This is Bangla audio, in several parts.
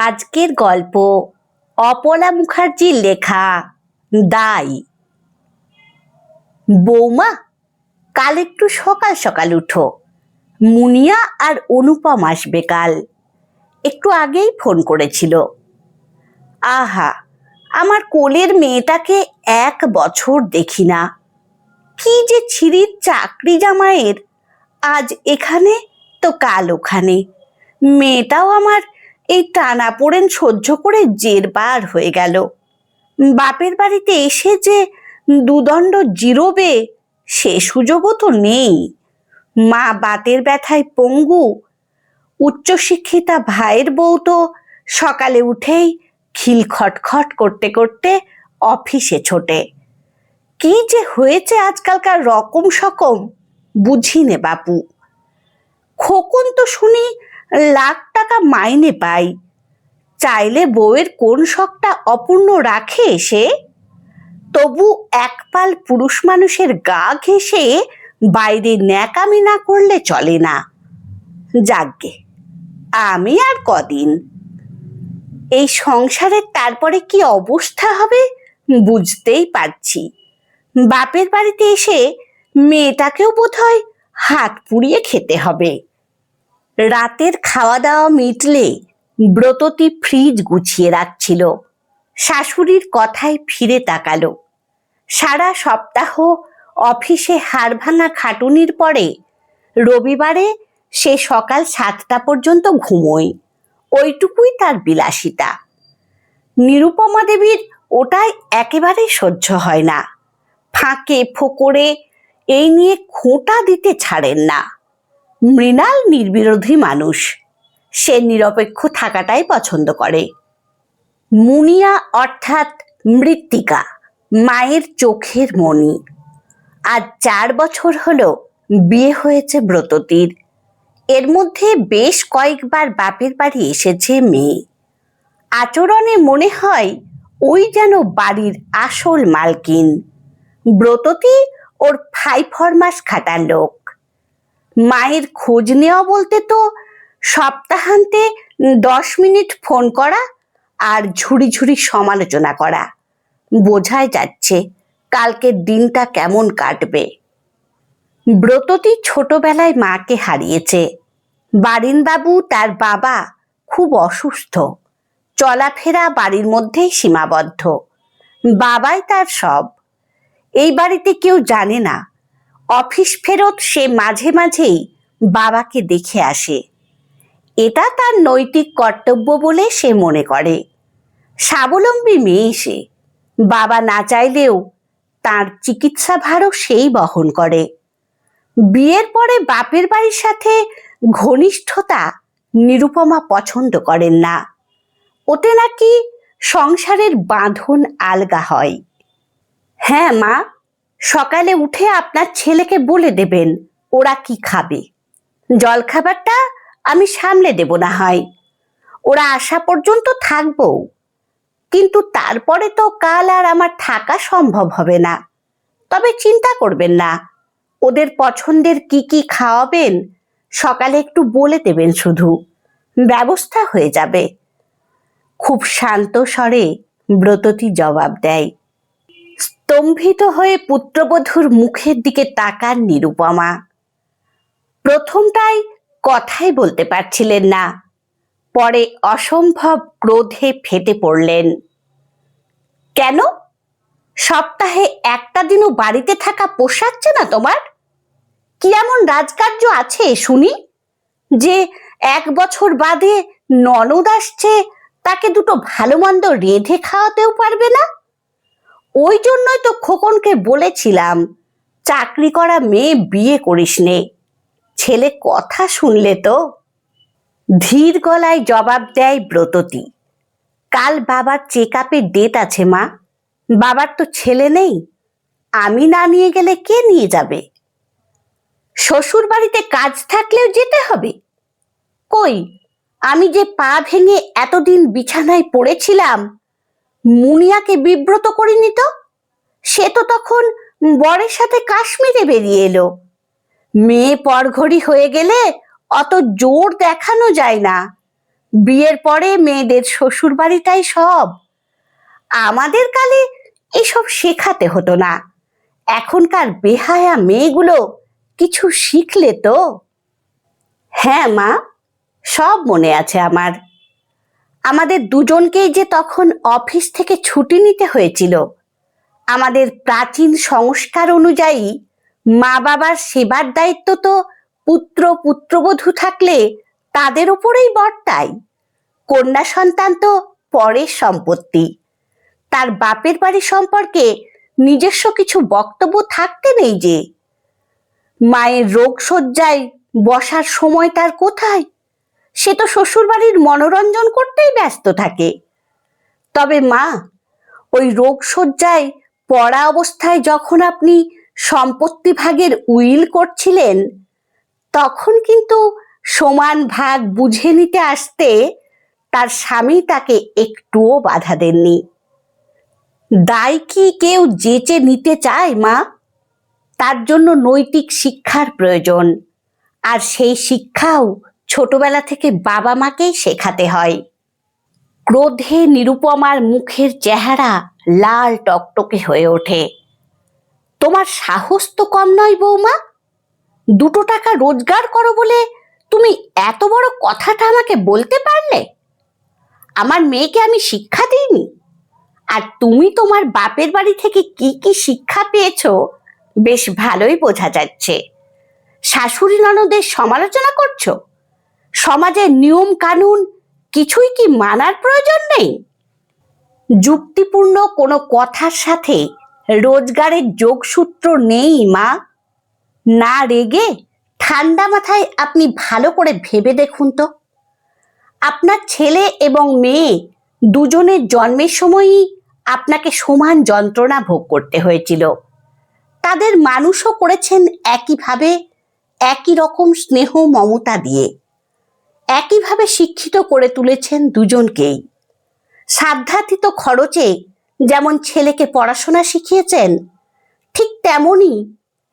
আজকের গল্প অপলা মুখার্জির লেখা দাই। বৌমা, কাল একটু সকাল সকাল উঠো, মুনিয়া আর অনুপম আসবে কাল। একটু আগেই ফোন করেছিল। আহা, আমার কোলের মেয়েটাকে 1 বছর দেখি না। কি যে ছিরির চাকরি জামাইয়ের, আজ এখানে তো কাল ওখানে। মেয়েটাও আমার এই টানাপোড়েন সহ্য করে জেরবার হয়ে গেল। বাপের বাড়িতে এসে যে দুদণ্ড জিরোবে সে সুযোগও তো নেই। মা বাতের ব্যথায় পঙ্গু, উচ্চশিক্ষিতা ভাইয়ের বউ তো সকালে উঠেই খিল খটখট করতে করতে অফিসে ছোটে। কি যে হয়েছে আজকালকার রকম সকম বুঝি নে বাপু। খোকন তো শুনি লাখ টাকা মাইনে পাই, চাইলে বউয়ের কোন শখটা অপূর্ণ রাখে সে? তবু একপাল পুরুষ মানুষের গা ঘেঁষে বাইরে ন্যাকামি না করলে চলে না। যাগ্গে, আমি আর কদিন। এই সংসারের তারপরে কি অবস্থা হবে বুঝতেই পারছি। বাপের বাড়িতে এসে মেয়েটাকেও বোধহয় হাত পুড়িয়ে খেতে হবে। রাতের খাওয়া দাওয়া মিটলে ব্রততী ফ্রিজ গুছিয়ে রাখছিল। শাশুড়ির কথায় ফিরে তাকালো। সারা সপ্তাহ অফিসে হাড়ভাঙা খাটুনির পরে রবিবারে সে সকাল 7টা পর্যন্ত ঘুমোয়। ওইটুকুই তার বিলাসিতা। নিরুপমা দেবীর ওটাই একেবারে সহ্য হয় না। ফাঁকে ফোকরে এই নিয়ে খোঁটা দিতে ছাড়েন না। মৃণাল নির্বিরোধী মানুষ, সে নিরপেক্ষ থাকাটাই পছন্দ করে। মুনিয়া অর্থাৎ মৃত্তিকা মায়ের চোখের মণি। আজ 4 বছর হলো বিয়ে হয়েছে ব্রততীর। এর মধ্যে বেশ কয়েকবার বাপের বাড়ি এসেছে মেয়ে। আচরণে মনে হয় ওই যেন বাড়ির আসল মালকিন। ব্রততী ওর 5 ফরমাস খাটার লোক। মায়ের খোঁজ নেওয়া বলতে তো সপ্তাহান্তে 10 মিনিট ফোন করা আর ঝুড়ি ঝুড়ি সমালোচনা করা। বোঝাই যাচ্ছে কালকের দিনটা কেমন কাটবে। ব্রততী ছোটবেলায় মাকে হারিয়েছে। বারিনবাবু তার বাবা খুব অসুস্থ, চলাফেরা বাড়ির মধ্যেই সীমাবদ্ধ। বাবাই তার সব। এই বাড়িতে কেউ জানে না। অফিস ফেরত সে মাঝে মাঝেই বাবাকে দেখে আসে। এটা তার নৈতিক কর্তব্য বলে সে মনে করে। স্বাবলম্বী মেয়ে সে। বাবা না চাইলেও তার চিকিৎসা ভারও সেই বহন করে। বিয়ের পরে বাপের বাড়ির সাথে ঘনিষ্ঠতা নিরুপমা পছন্দ করেন না। ওতে নাকি সংসারের বাঁধন আলগা হয়। হ্যাঁ মা, সকালে উঠে আপনার ছেলেকে বলে দেবেন ওরা কি খাবে। জলখাবারটা আমি সামলে দেব না হয়। ওরা আসা পর্যন্ত থাকবো, কিন্তু তারপরে তো কাল আর আমার থাকা সম্ভব হবে না। তবে চিন্তা করবেন না, ওদের পছন্দের কি কি খাওয়াবেন সকালে একটু বলে দেবেন, শুধু ব্যবস্থা হয়ে যাবে। খুব শান্ত স্বরে ব্রততী জবাব দেয়। স্তম্ভিত হয়ে পুত্রবধূর মুখের দিকে তাকান নিরুপমা। প্রথমটাই কথাই বলতে পারছিলেন না, পরে অসম্ভব ক্রোধে ফেটে পড়লেন। কেন? সপ্তাহে একটা দিনও বাড়িতে থাকা পোষাচ্ছে না তোমার? কি এমন রাজকার্য আছে শুনি যে 1 বছর বাদে ননদ আসছে তাকে দুটো ভালো মন্দ রেঁধে খাওয়াতেও পারবে না? ওই জন্যই তো খোকনকে বলেছিলাম চাকরি করা মেয়ে বিয়ে করিস নে। ছেলে কথা শুনলে তো। ধীর গলায় জবাব দেয় ব্রততী। কাল বাবার চেক আপের ডেট আছে মা। বাবার তো ছেলে নেই, আমি না নিয়ে গেলে কে নিয়ে যাবে? শ্বশুর বাড়িতে কাজ থাকলেও যেতে হবে? কই, আমি যে পা ভেঙে এতদিন বিছানায় পড়েছিলাম, মুনিয়াকে বিব্রত করিনি তো? সে তো তখন বরের সাথে কাশ্মীরে বেরিয়ে এলো। মেয়ে পরঘড়ি হয়ে গেলে অত জোর দেখানো যায় না। বিয়ের পরে মেয়েদের শ্বশুর বাড়িটাই সব। আমাদের কালে এসব শেখাতে হতো না। এখনকার বেহায়া মেয়েগুলো কিছু শিখলে তো। হ্যাঁ মা, সব মনে আছে আমার। আমাদের দুজনকেই যে তখন অফিস থেকে ছুটি নিতে হয়েছিল। আমাদের প্রাচীন সংস্কার অনুযায়ী মা বাবার সেবার দায়িত্ব তো পুত্র পুত্রবধূ থাকলে তাদের উপরেই বর্তায়। কন্যা সন্তান তো পরের সম্পত্তি। তার বাপের বাড়ি সম্পর্কে নিজস্ব কিছু বক্তব্য থাকতে নেই যে। মায়ের রোগ শয্যায় বসার সময় তার কোথায়? সে তো শ্বশুর বাড়ির মনোরঞ্জন করতেই ব্যস্ত থাকে। তবে মা, ওই রোগ শয্যায় পড়া অবস্থায় যখন আপনি সম্পত্তি ভাগের উইল করছিলেন, তখন কিন্তু সমান ভাগ বুঝে নিতে আসতে তার স্বামী তাকে একটুও বাধা দেননি। দায় কি কেউ যেচে নিতে চায় মা? তার জন্য নৈতিক শিক্ষার প্রয়োজন, আর সেই শিক্ষাও ছোটবেলা থেকে বাবা মাকেই শেখাতে হয়। ক্রোধে নিরুপমার মুখের চেহারা লাল টকটকে হয়ে ওঠে। তোমার সাহস তো কম নয় বৌমা। 2 টাকা রোজগার করো বলে তুমি এত বড় কথাটা আমাকে বলতে পারলে? আমার মেয়েকে আমি শিক্ষা দিইনি? আর তুমি তোমার বাপের বাড়ি থেকে কি কি শিক্ষা পেয়েছো বেশ ভালোই বোঝা যাচ্ছে। শাশুড়ি ননদের সমালোচনা করছো? সমাজের নিয়ম কানুন কিছুই কি মানার প্রয়োজন নেই? যুক্তিপূর্ণ কোনো কথার সাথে রোজগারের যোগসূত্র নেই মা। না রেগে ঠান্ডা মাথায় আপনি ভালো করে ভেবে দেখুন তো। আপনার ছেলে এবং মেয়ে দুজনের জন্মের সময়ই আপনাকে সমান যন্ত্রণা ভোগ করতে হয়েছিল। তাদের মানুষও করেছেন একইভাবে, একই রকম স্নেহ মমতা দিয়ে। একইভাবে শিক্ষিত করে তুলেছেন দুজনকেই। সাধ্যাতীত খরচে যেমন ছেলেকে পড়াশোনা শিখিয়েছেন, ঠিক তেমনি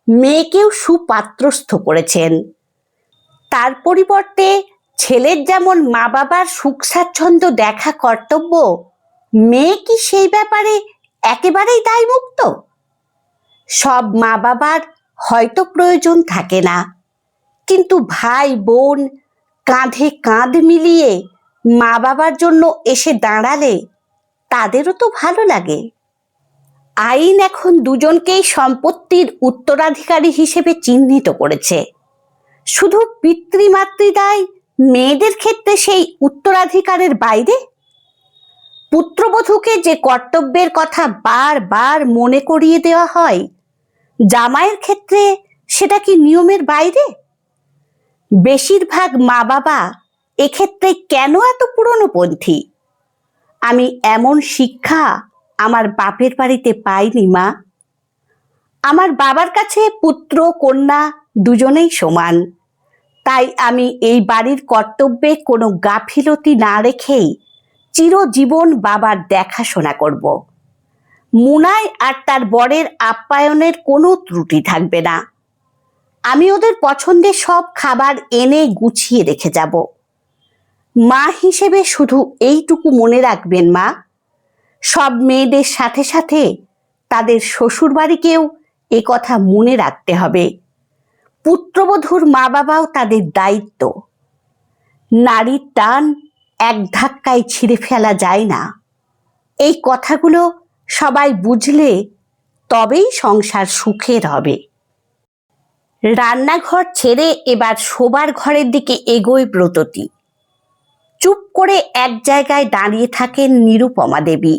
মেয়েকেও সুপাত্রস্থ করেছেন। তার পরিবর্তে ছেলের যেমন মা বাবার সুখ স্বাচ্ছন্দ্য দেখা কর্তব্য, মেয়ে কি সেই ব্যাপারে একেবারেই দায়মুক্ত? সব মা বাবার হয়তো প্রয়োজন থাকে না, কিন্তু ভাই বোন কাঁধে কাঁধ মিলিয়ে মা বাবার জন্য এসে দাঁড়ালে তাদেরও তো ভালো লাগে। আইন এখন দুজনকেই সম্পত্তির উত্তরাধিকারী হিসেবে চিহ্নিত করেছে। শুধু পিতৃমাতৃদায় মেয়েদের ক্ষেত্রে সেই উত্তরাধিকারের বাইরে। পুত্রবধূকে যে কর্তব্যের কথা বারবার মনে করিয়ে দেওয়া হয়, জামাইয়ের ক্ষেত্রে সেটা কি নিয়মের বাইরে? বেশিরভাগ মা বাবা এক্ষেত্রে কেন এত পুরনোপন্থী? আমি এমন শিক্ষা আমার বাপের বাড়িতে পাইনি মা। আমার বাবার কাছে পুত্র কন্যা দুজনেই সমান। তাই আমি এই বাড়ির কর্তব্যে কোনো গাফিলতি না রেখেই চিরজীবন বাবার দেখাশোনা করব। মুনায় আর তার বরের আপ্যায়নের কোনো ত্রুটি থাকবে না। আমি ওদের পছন্দের সব খাবার এনে গুছিয়ে রেখে যাব। মা হিসেবে শুধু এইটুকু মনে রাখবেন মা, সব মেয়েদের সাথে সাথে তাদের শ্বশুর বাড়িকেও এ কথা মনে রাখতে হবে। পুত্রবধূর মা বাবাও তাদের দায়িত্ব। নারীর টান এক ধাক্কায় ছিঁড়ে ফেলা যায় না। এই কথাগুলো সবাই বুঝলে তবেই সংসার সুখের হবে। রান্নাঘর ছেড়ে এবার শোবার ঘরের দিকে এগোয় ব্রততী। চুপ করে এক জায়গায় দাঁড়িয়ে থাকেন নিরুপমা দেবী।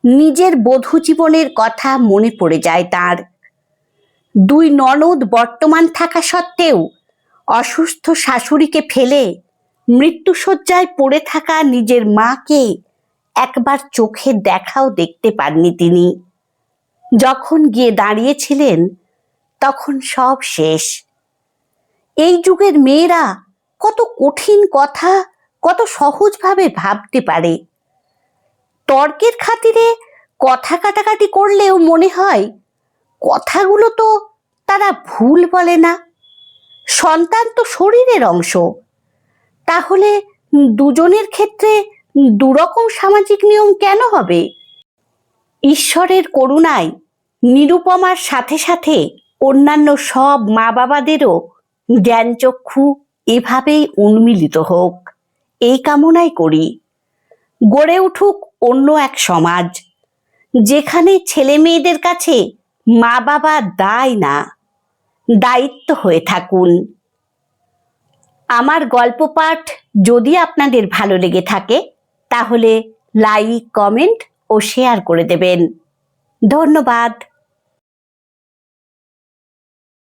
নিজের বধূ জীবনের কথা মনে পড়ে যায় তার। 2 ননদ বর্তমান থাকা সত্ত্বেও অসুস্থ শাশুড়িকে ফেলে মৃত্যুশয্যায় পড়ে থাকা নিজের মাকে একবার চোখের দেখাও দেখতে পাননি তিনি। যখন গিয়ে দাঁড়িয়েছিলেন তখন সব শেষ। এই যুগের মেয়েরা কত কঠিন কথা কত সহজভাবে ভাবতে পারে। তর্কের খাতিরে কথা কাটাকাটি করলেও মনে হয় কথাগুলো তো তারা ভুল বলে না। সন্তান তো শরীরের অংশ, তাহলে দুজনের ক্ষেত্রে দুরকম সামাজিক নিয়ম কেন হবে? ঈশ্বরের করুণায় নিরুপমার সাথে সাথে অন্যান্য সব মা বাবাদেরও জ্ঞানচক্ষু এভাবেই উন্মিলিত হোক, এই কামনাই করি। গড়ে উঠুক অন্য এক সমাজ, যেখানে ছেলে মেয়েদের কাছে মা বাবা দায় না, দায়িত্ব হয়ে থাকুন। আমার গল্প পাঠ যদি আপনাদের ভালো লেগে থাকে তাহলে লাইক, কমেন্ট ও শেয়ার করে দেবেন। ধন্যবাদ।